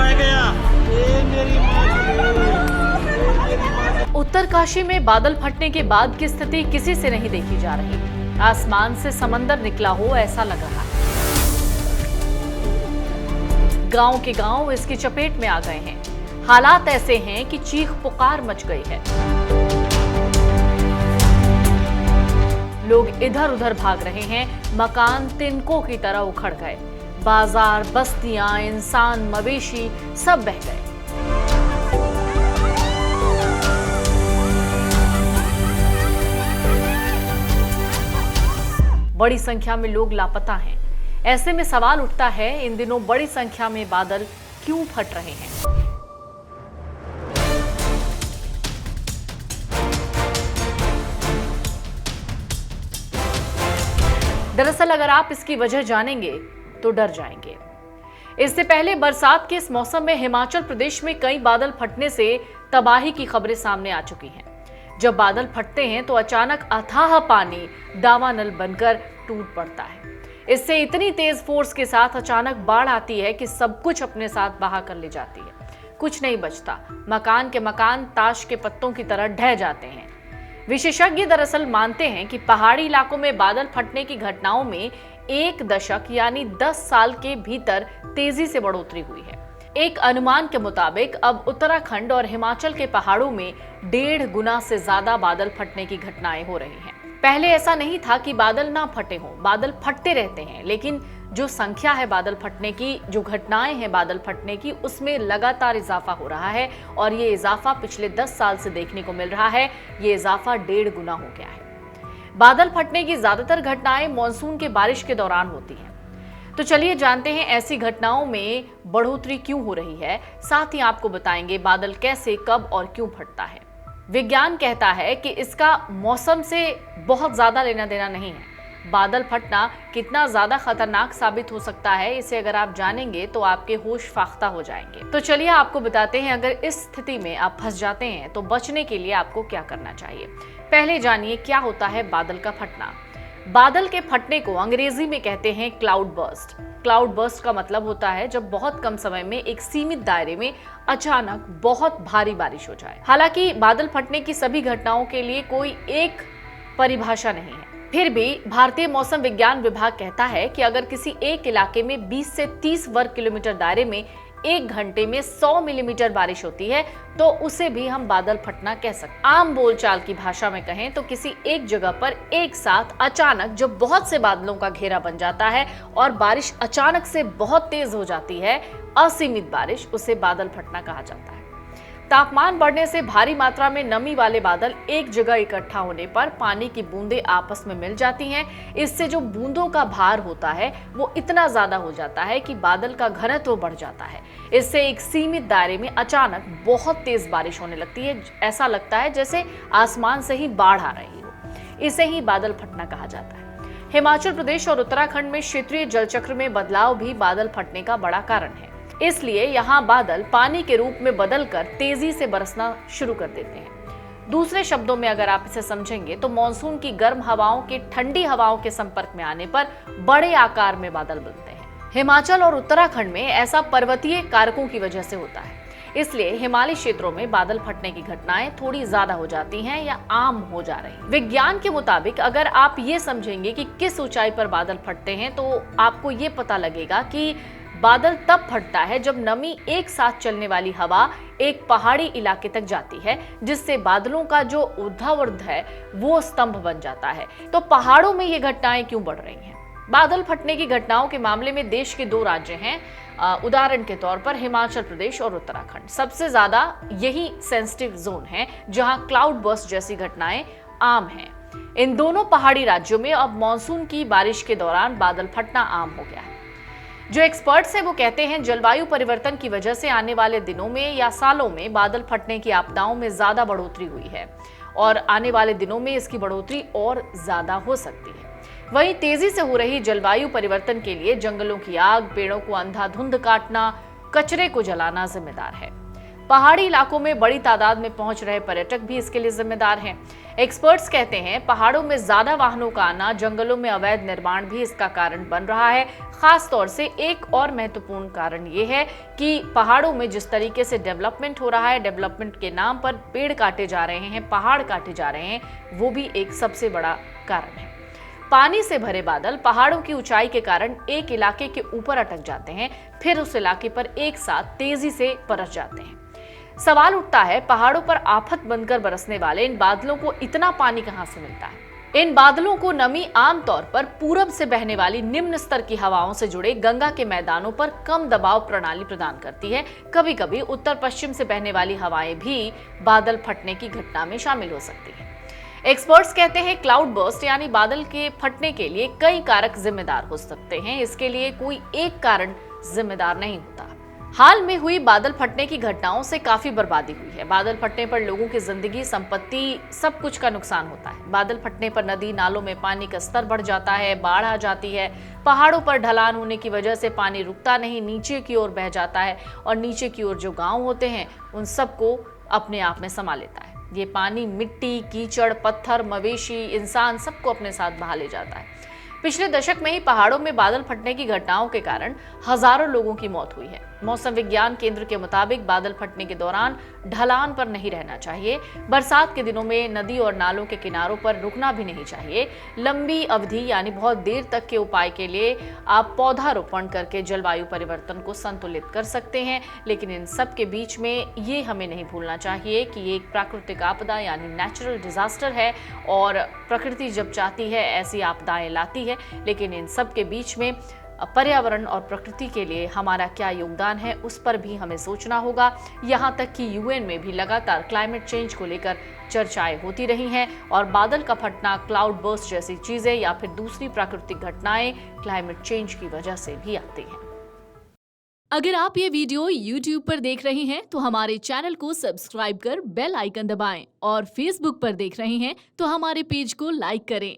बह गया। ए मेरी माँ उत्तरकाशी में बादल फटने के बाद की स्थिति किसी से नहीं देखी जा रही। आसमान से समंदर निकला हो ऐसा लग रहा है। गांव के गांव इसकी चपेट में आ गए हैं। हालात ऐसे हैं कि चीख पुकार मच गई है। लोग इधर उधर भाग रहे हैं। मकान तिनकों की तरह उखड़ गए। बाजार, बस्तियां, इंसान, मवेशी सब बह गए। बड़ी संख्या में लोग लापता हैं। ऐसे में सवाल उठता है, इन दिनों बड़ी संख्या में बादल क्यों फट रहे हैं? दरअसल अगर आप इसकी वजह जानेंगे तो डर जाएंगे। इससे पहले बरसात के इस मौसम में हिमाचल प्रदेश में कई बादल फटने से तबाही की खबरें सामने आ चुकी हैं। जब बादल फटते हैं तो अचानक अथाह पानी दावानल बनकर टूट पड़ता है। इससे इतनी तेज फोर्स के साथ अचानक बाढ़ आती है कि सब कुछ अपने साथ बहा कर ले जाती है। कुछ नहीं बचता। मकान के मकान ताश के पत्तों की तरह ढह जाते हैं। विशेषज्ञ दरअसल मानते हैं कि पहाड़ी इलाकों में बादल फटने की घटनाओं में 1 दशक यानी 10 साल के भीतर तेजी से बढ़ोतरी हुई है। एक अनुमान के मुताबिक अब उत्तराखंड और हिमाचल के पहाड़ों में 1.5 गुना से ज्यादा बादल फटने की घटनाएं हो रही हैं। पहले ऐसा नहीं था कि बादल ना फटे हों, बादल फटते रहते हैं, लेकिन जो संख्या है बादल फटने की, जो घटनाएं हैं बादल फटने की, उसमें लगातार इजाफा हो रहा है और ये इजाफा पिछले 10 साल से देखने को मिल रहा है। ये इजाफा 1.5 गुना हो गया है। बादल फटने की ज्यादातर घटनाएं मानसून के बारिश के दौरान होती हैं। तो चलिए जानते हैं ऐसी घटनाओं में बढ़ोतरी क्यों हो रही है। साथ ही आपको बताएंगे बादल कैसे, कब और क्यों फटता है। विज्ञान कहता है कि इसका मौसम से बहुत ज्यादा लेना देना नहीं है। बादल फटना कितना ज्यादा खतरनाक साबित हो सकता है, इसे अगर आप जानेंगे तो आपके होश फाख्ता हो जाएंगे। तो चलिए आपको बताते हैं, अगर इस स्थिति में आप फंस जाते हैं तो बचने के लिए आपको क्या करना चाहिए। पहले जानिए क्या होता है बादल का फटना। बादल के फटने को अंग्रेजी में कहते हैं क्लाउड बर्स्ट। क्लाउड बर्स्ट का मतलब होता है जब बहुत कम समय में एक सीमित दायरे में अचानक बहुत भारी बारिश हो जाए। हालांकि बादल फटने की सभी घटनाओं के लिए कोई एक परिभाषा नहीं है। फिर भी भारतीय मौसम विज्ञान विभाग कहता है कि अगर किसी एक इलाके में 20 से 30 वर्ग किलोमीटर दायरे में 1 घंटे में 100 मिलीमीटर बारिश होती है तो उसे भी हम बादल फटना कह सकते हैं। आम बोलचाल की भाषा में कहें तो किसी एक जगह पर एक साथ अचानक जब बहुत से बादलों का घेरा बन जाता है और बारिश अचानक से बहुत तेज हो जाती है, असीमित बारिश, उसे बादल फटना कहा जाता है। तापमान बढ़ने से भारी मात्रा में नमी वाले बादल एक जगह इकट्ठा होने पर पानी की बूंदें आपस में मिल जाती हैं। इससे जो बूंदों का भार होता है वो इतना ज्यादा हो जाता है कि बादल का घनत्व बढ़ जाता है। इससे एक सीमित दायरे में अचानक बहुत तेज बारिश होने लगती है। ऐसा लगता है जैसे आसमान से ही बाढ़ आ रही हो। इसे ही बादल फटना कहा जाता है। हिमाचल प्रदेश और उत्तराखंड में क्षेत्रीय जलचक्र में बदलाव भी बादल फटने का बड़ा कारण है। इसलिए यहाँ बादल पानी के रूप में बदलकर तेजी से बरसना शुरू कर देते हैं। दूसरे शब्दों में अगर आप इसे समझेंगे तो मानसून की गर्म हवाओं के ठंडी हवाओं के संपर्क में आने पर बड़े आकार में बादल बनते हैं। हिमाचल और उत्तराखंड में ऐसा पर्वतीय कारकों की वजह से होता है। इसलिए हिमालयी क्षेत्रों में बादल फटने की घटनाएं थोड़ी ज्यादा हो जाती हैं या आम हो जा रही हैं। विज्ञान के मुताबिक अगर आप ये समझेंगे कि किस ऊंचाई पर बादल फटते हैं तो आपको ये पता लगेगा कि बादल तब फटता है जब नमी एक साथ चलने वाली हवा एक पहाड़ी इलाके तक जाती है, जिससे बादलों का जो ऊर्ध्वाधर है वो स्तंभ बन जाता है। तो पहाड़ों में ये घटनाएं क्यों बढ़ रही हैं? बादल फटने की घटनाओं के मामले में देश के 2 राज्य हैं। उदाहरण के तौर पर हिमाचल प्रदेश और उत्तराखंड सबसे ज्यादा यही सेंसिटिव जोन है जहां क्लाउड बर्स्ट जैसी घटनाएं आम हैं। इन दोनों पहाड़ी राज्यों में अब मानसून की बारिश के दौरान बादल फटना आम हो गया है। जो एक्सपर्ट्स हैं वो कहते हैं जलवायु परिवर्तन की वजह से आने वाले दिनों में या सालों में बादल फटने की आपदाओं में ज्यादा बढ़ोतरी हुई है और आने वाले दिनों में इसकी बढ़ोतरी और ज्यादा हो सकती है। वहीं तेजी से हो रही जलवायु परिवर्तन के लिए जंगलों की आग, पेड़ों को अंधाधुंध काटना, कचरे को जलाना जिम्मेदार है। पहाड़ी इलाकों में बड़ी तादाद में पहुंच रहे पर्यटक भी इसके लिए जिम्मेदार हैं। एक्सपर्ट्स कहते हैं पहाड़ों में ज्यादा वाहनों का आना, जंगलों में अवैध निर्माण भी इसका कारण बन रहा है। खास तौर से एक और महत्वपूर्ण कारण ये है कि पहाड़ों में जिस तरीके से डेवलपमेंट हो रहा है, डेवलपमेंट के नाम पर पेड़ काटे जा रहे हैं, पहाड़ काटे जा रहे हैं, वो भी एक सबसे बड़ा कारण है। पानी से भरे बादल पहाड़ों की ऊंचाई के कारण एक इलाके के ऊपर अटक जाते हैं, फिर उस इलाके पर एक साथ तेजी से बरस जाते हैं। सवाल उठता है, पहाड़ों पर आफत बनकर बरसने वाले इन बादलों को इतना पानी कहां से मिलता है? इन बादलों को नमी आमतौर पर पूरब से बहने वाली निम्न स्तर की हवाओं से जुड़े गंगा के मैदानों पर कम दबाव प्रणाली प्रदान करती है। कभी कभी उत्तर पश्चिम से बहने वाली हवाएं भी बादल फटने की घटना में शामिल हो सकती है। एक्सपर्ट्स कहते हैं क्लाउड बर्स्ट यानी बादल के फटने के लिए कई कारक जिम्मेदार हो सकते हैं। इसके लिए कोई एक कारण जिम्मेदार नहीं होता। हाल में हुई बादल फटने की घटनाओं से काफी बर्बादी हुई है। बादल फटने पर लोगों की जिंदगी, संपत्ति, सब कुछ का नुकसान होता है। बादल फटने पर नदी नालों में पानी का स्तर बढ़ जाता है, बाढ़ आ जाती है। पहाड़ों पर ढलान होने की वजह से पानी रुकता नहीं, नीचे की ओर बह जाता है और नीचे की ओर जो गांव होते हैं उन सबको अपने आप में समा लेता है। ये पानी मिट्टी, कीचड़, पत्थर, मवेशी, इंसान सबको अपने साथ बहा ले जाता है। पिछले दशक में ही पहाड़ों में बादल फटने की घटनाओं के कारण हजारों लोगों की मौत हुई है। मौसम विज्ञान केंद्र के मुताबिक बादल फटने के दौरान ढलान पर नहीं रहना चाहिए। बरसात के दिनों में नदी और नालों के किनारों पर रुकना भी नहीं चाहिए। लंबी अवधि यानी बहुत देर तक के उपाय के लिए आप पौधारोपण करके जलवायु परिवर्तन को संतुलित कर सकते हैं। लेकिन इन सब के बीच में ये हमें नहीं भूलना चाहिए कि ये एक प्राकृतिक आपदा यानी नेचुरल डिजास्टर है और प्रकृति जब चाहती है ऐसी आपदाएं लाती है। लेकिन इन सब के बीच में पर्यावरण और प्रकृति के लिए हमारा क्या योगदान है उस पर भी हमें सोचना होगा। यहाँ तक कि यूएन में भी लगातार क्लाइमेट चेंज को लेकर चर्चाएं होती रही हैं और बादल का फटना, क्लाउड बर्स्ट जैसी चीजें या फिर दूसरी प्राकृतिक घटनाएं क्लाइमेट चेंज की वजह से भी आती हैं। अगर आप ये वीडियो YouTube पर देख रहे हैं तो हमारे चैनल को सब्सक्राइब कर बेल आइकन दबाएं और Facebook पर देख रहे हैं तो हमारे पेज को लाइक करें।